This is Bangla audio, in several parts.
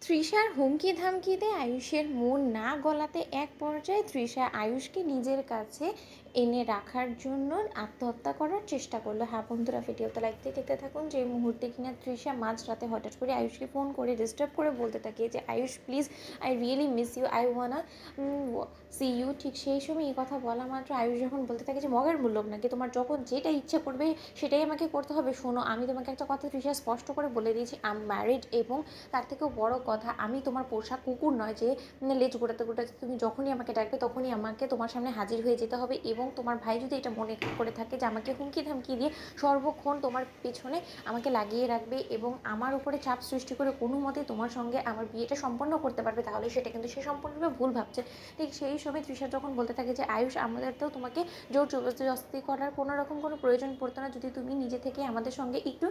তৃষার হুমকি ধামকিতে আয়ুষের মন না গলাতে এক পর্যায়ে তৃষা আয়ুষকে নিজের কাছে এনে রাখার জন্য আত্মহত্যা করার চেষ্টা করলো। হ্যাঁ বন্ধুরা, ভিডিওতে লাইক দিয়ে দেখতে থাকুন। যে মুহূর্তে কিনা তৃষা মাঝরাতে হঠাৎ করে আয়ুষকে ফোন করে ডিস্টার্ব করে বলতে থাকে যে Ayush please, I really miss you, I wanna see you. ঠিক সেই সময় এই কথা বলা মাত্র আয়ুষ যখন বলতে থাকে যে মগের মূল্য নাকি, তোমার যখন যেটা ইচ্ছে করবে সেটাই আমাকে করতে হবে। শোনো, আমি তোমাকে একটা কথা তৃষা স্পষ্ট করে বলে দিয়েছি, আই এম ম্যারিড, এবং তার থেকেও বড় কথা, আমি তোমার পোষা কুকুর নয় যে লেজ গোটাতে গোটাতে তুমি যখনই আমাকে ডাকবে তখনই আমাকে তোমার সামনে হাজির হয়ে যেতে হবে। এবং তোমার ভাই যদি এটা মনে করে থাকে যে আমাকে হুমকি ধামকি দিয়ে সর্বক্ষণ তোমার পেছনে আমাকে লাগিয়ে রাখবে এবং আমার উপরে চাপ সৃষ্টি করে কোনো মতে তোমার সঙ্গে আমার বিয়েটা সম্পন্ন করতে পারবে, তাহলে সেটা কিন্তু সে সম্পূর্ণভাবে ভুল ভাবছে। ঠিক সেই সময় তৃষা যখন বলতে থাকে যে আয়ুষ, আমাদেরতেও তোমাকে জোর জবরদস্তি করার কোনো রকম কোনো প্রয়োজন পড়তো না, যদি তুমি নিজে থেকে আমাদের সঙ্গে একটু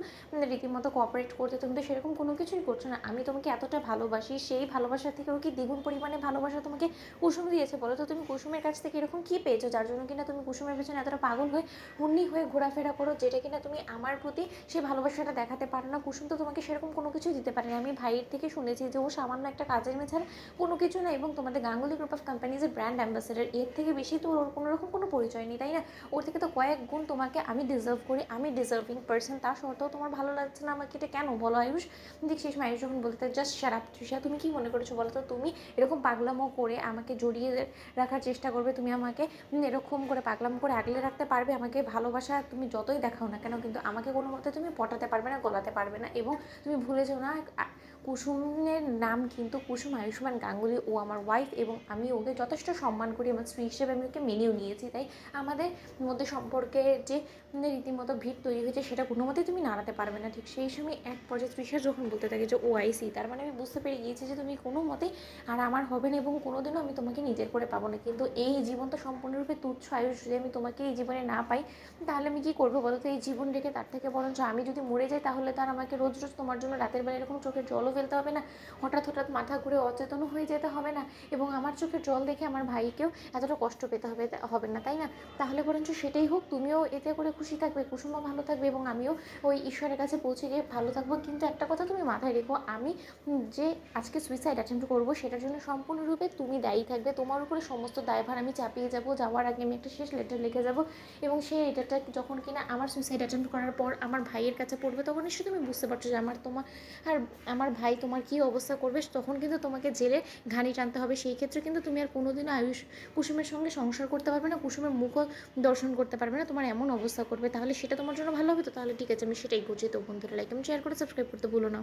রীতিমতো কোঅপারেট করতে। তুমি তো সেরকম কোনো কিছুই করছো না। আমি তোমাকে এতটা ভালোবাসি, সেই ভালোবাসা থেকেও কি দ্বিগুণ পরিমাণে ভালোবাসা তোমাকে কুসুম দিয়েছে? বলো তো, তুমি কুসুমের কাছ থেকে এরকম কী পেয়েছো যার জন্য কিনা তুমি কুসুমের পেছনে এতটা পাগল হয়ে হুন্নি হয়ে ঘোরাফেরা করো, যেটা কিনা তুমি আমার প্রতি সেই ভালোবাসাটা দেখাতে পারো না? কুসুম তো তোমাকে সেরকম কোনো কিছুই দিতে পারে না। আমি ভাইয়ের থেকে শুনেছি যে ও সামান্য একটা কাজের মেয়ে ছাড়া কোনো কিছু না, এবং তোমাদের গাঙ্গুলি গ্রুপ অফ কোম্পানিজের ব্র্যান্ড অ্যাম্বাসেডার, এর থেকে বেশি তো ওর কোনো রকম কোনো পরিচয় নেই, তাই না? ওর থেকে তো কয়েক গুণ তোমাকে আমি ডিজার্ভ করি, আমি ডিজার্ভিং পার্সন, তা সত্ত্বেও তোমার ভালো লাগছে না আমাকে, এটা কেন বলো আয়ুষ? ঠিক সেই সময় আয়ুষ যখন বলতে জাস্ট শাট আপ তৃষা, তুমি কি মনে করেছো বলো তো? তুমি এরকম পাগলামো করে আমাকে জড়িয়ে রাখার চেষ্টা করবে, তুমি আমাকে এরকম করে পাগলামো করে আগলে রাখতে পারবে? আমাকে ভালোবাসা তুমি যতই দেখাও না কেন, কিন্তু আমাকে কোনো মতে তুমি পটাতে পারবে না, গলাতে পারবে না। এবং তুমি ভুলে যাও না, কুসুমের নাম কিন্তু কুসুম আয়ুষ্মান গাঙ্গুলি, ও আমার ওয়াইফ এবং আমি ওকে যথেষ্ট সম্মান করি, আমার স্ত্রী হিসেবে আমি ওকে মেনেও নিয়েছি। তাই আমাদের মধ্যে সম্পর্কের যে রীতিমতো ভিড় তৈরি হয়েছে সেটা কোনো মতেই তুমি নাড়াতে পারবে না। ঠিক সেই সময় এক পর্যায়ে তৃষা যখন বলতে থাকে যে ওআইসি, তার মানে আমি বুঝতে পেরে গিয়েছি যে তুমি কোনো মতেই আর আমার হবে না এবং কোনোদিনও আমি তোমাকে নিজের করে পাবো না। কিন্তু এই জীবন তো সম্পূর্ণরূপে তুচ্ছ আয়ুষ, যদি আমি তোমাকে এই জীবনে না পাই তাহলে আমি কী করবো বলো তো? এই জীবন রেখে তার থেকে বরঞ্চ আমি যদি মরে যাই তাহলে তার আমাকে রোজ রোজ তোমার জন্য রাতের বেলা এরকম চোখের জলও ফেলতে হবে না, হঠাৎ হঠাৎ মাথা ঘুরে অচেতনও হয়ে যেতে হবে না, এবং আমার চোখের জল দেখে আমার ভাইকেও এতটা কষ্ট পেতে হবে না, তাই না? তাহলে বরঞ্চ সেটাই হোক, তুমিও এতে করে খুশি থাকবে, কুসুমও ভালো থাকবে এবং আমিও ওই ঈশ্বরের কাছে পৌঁছে গিয়ে ভালো থাকবো। কিন্তু একটা কথা তুমি মাথায় রেখো, আমি যে আজকে সুইসাইড অ্যাটেম্প্ট করবো সেটার জন্য সম্পূর্ণরূপে তুমি দায়ী থাকবে, তোমার উপরে সমস্ত দায়ভার আমি চাপিয়ে যাবো। যাওয়ার আগে আমি একটা শেষ লেটার লিখে যাবো, এবং সেই লেটারটা যখন কিনা আমার সুইসাইড অ্যাটেম্প্ট করার পর আমার ভাইয়ের কাছে পড়বে, তখন নিশ্চয়ই তুমি বুঝতে পারছো যে আর আমার ভাই তোমার কী অবস্থা করবে। তখন কিন্তু তোমাকে জেলে ঘানি টানতে হবে। সেই ক্ষেত্রে কিন্তু তুমি আর কোনোদিনও কুসুমের সঙ্গে সংসার করতে পারবে না, কুসুমের মুখও দর্শন করতে পারবে না, তোমার এমন অবস্থা করবে। তাহলে সেটা তোমার জন্য ভালো হবে তো? তাহলে ঠিক আছে, আমি সেটাই করছি। তো বন্ধুরা, লাইক এবং শেয়ার করে সাবস্ক্রাইব করতে ভুলো না।